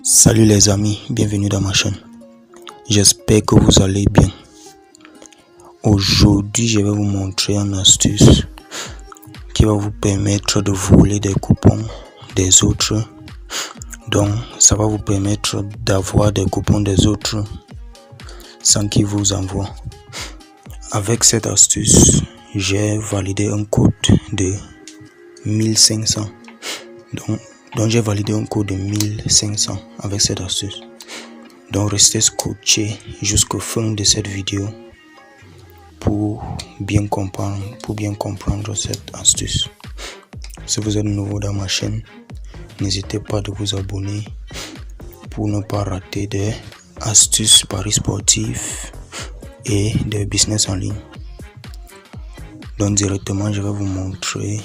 Salut les amis, bienvenue dans ma chaîne. J'espère que vous allez bien. Aujourd'hui, je vais vous montrer une astuce qui va vous permettre de voler des coupons des autres. Donc, ça va vous permettre d'avoir des coupons des autres sans qu'ils vous envoient. Avec cette astuce, j'ai validé un code de 1500. Donc j'ai validé un code de 1500 avec cette astuce. Donc restez scotché jusqu'au fin de cette vidéo pour bien comprendre cette astuce. Si vous êtes nouveau dans ma chaîne, n'hésitez pas de vous abonner pour ne pas rater des astuces paris sportifs et des business en ligne. Donc directement, je vais vous montrer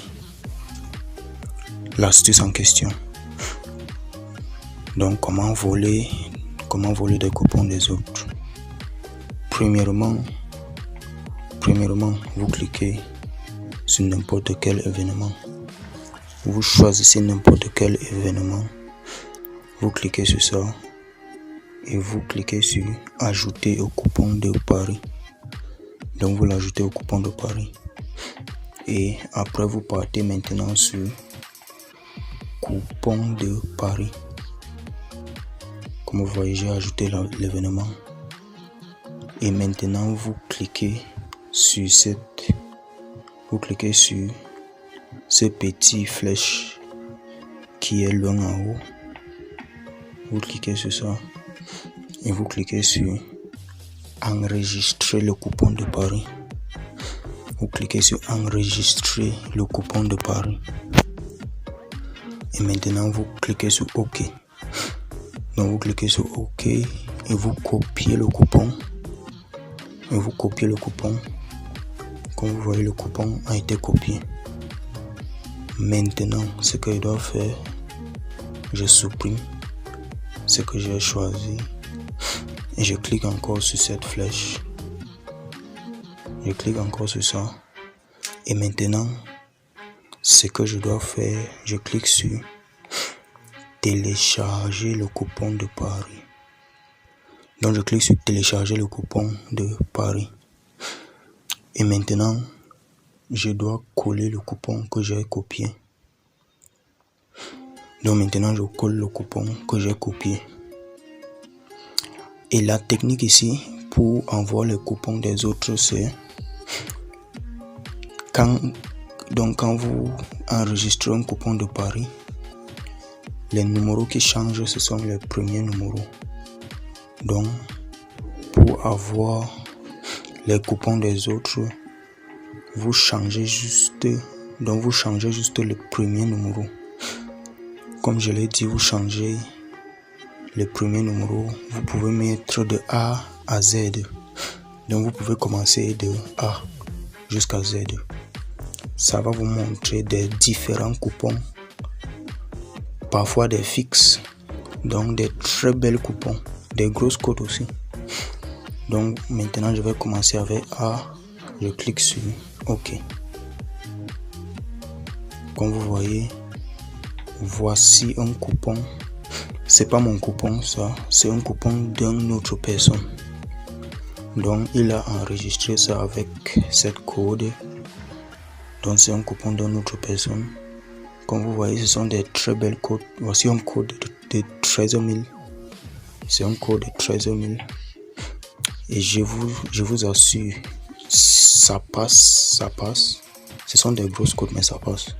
l'astuce en question. Donc comment voler des coupons des autres. Premièrement, vous cliquez sur n'importe quel événement. Vous choisissez n'importe quel événement. Vous cliquez sur ça et vous cliquez sur ajouter au coupon de Paris. Donc vous l'ajoutez au coupon de Paris. Et après vous partez maintenant sur coupon de Paris. Comme vous voyez, j'ai ajouté l'événement. Et maintenant vous cliquez sur ce petit flèche qui est loin en haut. Vous cliquez sur ça et vous cliquez sur enregistrer le coupon de Paris. Vous cliquez sur enregistrer le coupon de Paris. Et maintenant vous cliquez sur OK. Donc vous cliquez sur OK et vous copiez le coupon. Comme vous voyez, le coupon a été copié. Maintenant, ce que je dois faire, je supprime ce que j'ai choisi et je clique encore sur cette flèche. Je clique encore sur ça. Et maintenant, ce que je dois faire, je clique sur télécharger le coupon de Paris. Donc je clique sur télécharger le coupon de Paris. Et maintenant, je dois coller le coupon que j'ai copié. Donc maintenant, je colle le coupon que j'ai copié. Et la technique ici, pour envoyer les coupons des autres, c'est quand vous enregistrez un coupon de Paris, les numéros qui changent, ce sont les premiers numéros. Donc, pour avoir les coupons des autres, vous changez juste le premier numéro. Comme je l'ai dit, vous changez le premier numéro. Vous pouvez mettre de A à Z. Donc, vous pouvez commencer de A jusqu'à Z. Ça va vous montrer des différents coupons. Parfois des fixes. Donc, des très belles coupons. Des grosses codes aussi. Donc maintenant je vais commencer avec A. Je clique sur OK. Comme vous voyez, voici un coupon. C'est pas mon coupon, ça, c'est un coupon d'une autre personne. Donc il a enregistré ça avec cette code. Donc c'est un coupon d'une autre personne. Comme vous voyez, ce sont des très belles codes. Voici un code de 13 000. C'est un code de 13 000. Et je vous assure, ça passe. Ce sont des grosses codes, mais ça passe.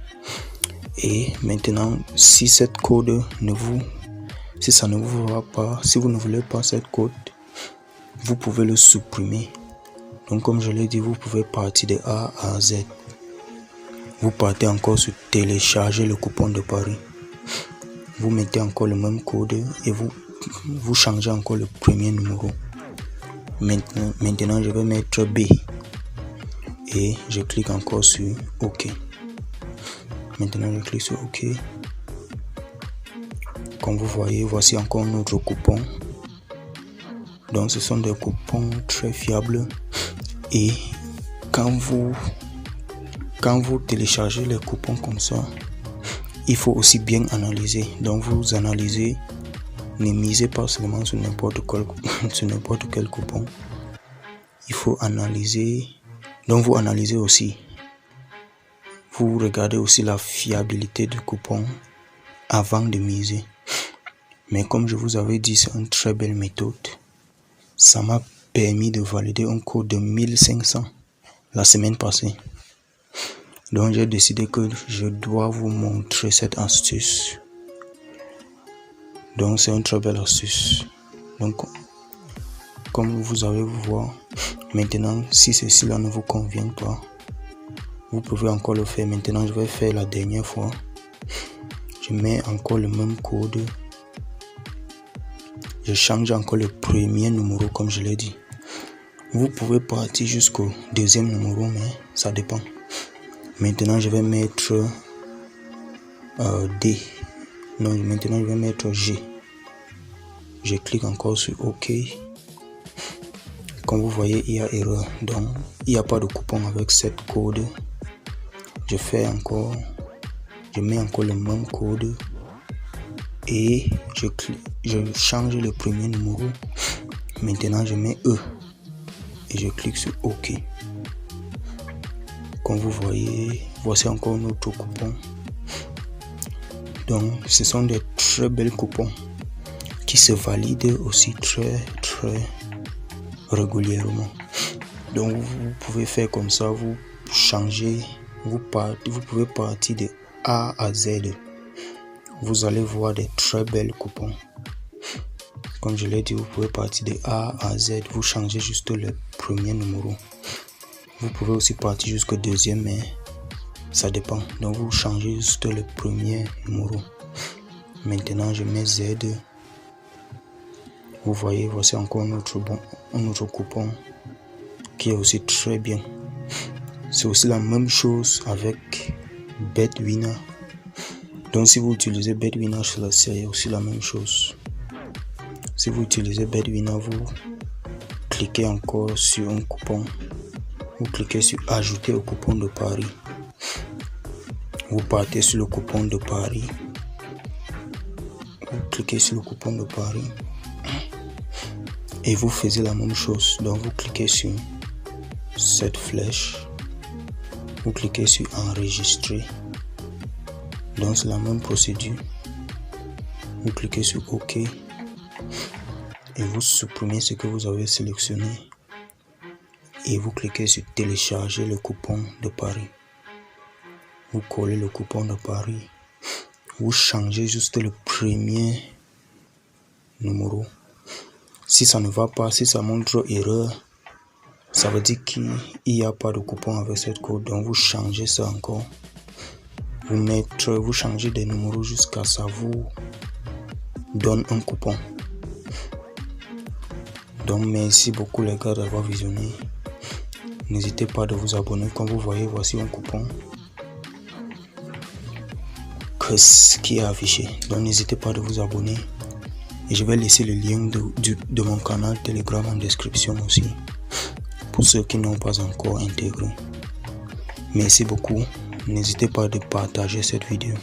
Et maintenant, si cette code si ça ne vous va pas, si vous ne voulez pas cette code, vous pouvez le supprimer. Donc comme je l'ai dit, vous pouvez partir de A à Z. Vous partez encore sur télécharger le coupon de Paris. Vous mettez encore le même code et vous changez encore le premier numéro. Maintenant, je vais mettre B et je clique encore sur OK. Maintenant, je clique sur OK. Comme vous voyez, voici encore un autre coupon. Donc, ce sont des coupons très fiables. Et quand vous téléchargez les coupons comme ça, il faut aussi bien analyser. Donc, vous analysez ne misez pas seulement sur n'importe quel coupon. Il faut analyser. Donc vous analysez aussi. Vous regardez aussi la fiabilité du coupon avant de miser. Mais comme je vous avais dit, c'est une très belle méthode. Ça m'a permis de valider un code de 1500 la semaine passée. Donc j'ai décidé que je dois vous montrer cette astuce. Donc c'est une très belle astuce. Donc comme vous allez voir, maintenant si ceci-là ne vous convient pas, vous pouvez encore le faire. Maintenant je vais faire la dernière fois. Je mets encore le même code. Je change encore le premier numéro comme je l'ai dit. Vous pouvez partir jusqu'au deuxième numéro, mais ça dépend. Maintenant je vais mettre D. Non, maintenant je vais mettre G. Je clique encore sur OK. Comme vous voyez, il y a erreur. Donc il n'y a pas de coupon avec cette code. Je mets encore le même code. Et je change le premier numéro. Maintenant je mets E. Et je clique sur OK. Comme vous voyez, voici encore notre coupon. Donc ce sont des très belles coupons qui se valident aussi très régulièrement. Donc vous pouvez faire comme ça, vous changez, vous pouvez partir de A à Z. Vous allez voir des très belles coupons. Comme je l'ai dit, vous pouvez partir de A à Z, vous changez juste le premier numéro. Vous pouvez aussi partir jusqu'au deuxième, mais ça dépend. Donc vous changez juste le premier numéro. Maintenant je mets Z. Vous voyez, voici encore un autre coupon qui est aussi très bien. C'est aussi la même chose avec BetWinner. Donc si vous utilisez BetWinner, c'est aussi la même chose. Si vous utilisez BetWinner, vous cliquez encore sur un coupon. Vous cliquez sur ajouter au coupon de Paris. Vous partez sur le coupon de Paris. Vous cliquez sur le coupon de Paris. Et vous faites la même chose. Donc vous cliquez sur cette flèche. Vous cliquez sur enregistrer. Donc c'est la même procédure. Vous cliquez sur OK. Et vous supprimez ce que vous avez sélectionné. Et vous cliquez sur télécharger le coupon de Paris. Vous collez le coupon de Paris. Vous changez juste le premier numéro. Si ça ne va pas, si ça montre erreur, ça veut dire qu'il n'y a pas de coupon avec cette code. Donc vous changez ça encore. Vous changez des numéros jusqu'à ça vous donne un coupon. Donc merci beaucoup les gars d'avoir visionné. N'hésitez pas de vous abonner. Comme vous voyez, voici un coupon qui est affiché. Donc n'hésitez pas de vous abonner. Et je vais laisser le lien de mon canal Telegram en description aussi. Pour ceux qui n'ont pas encore intégré. Merci beaucoup. N'hésitez pas de partager cette vidéo.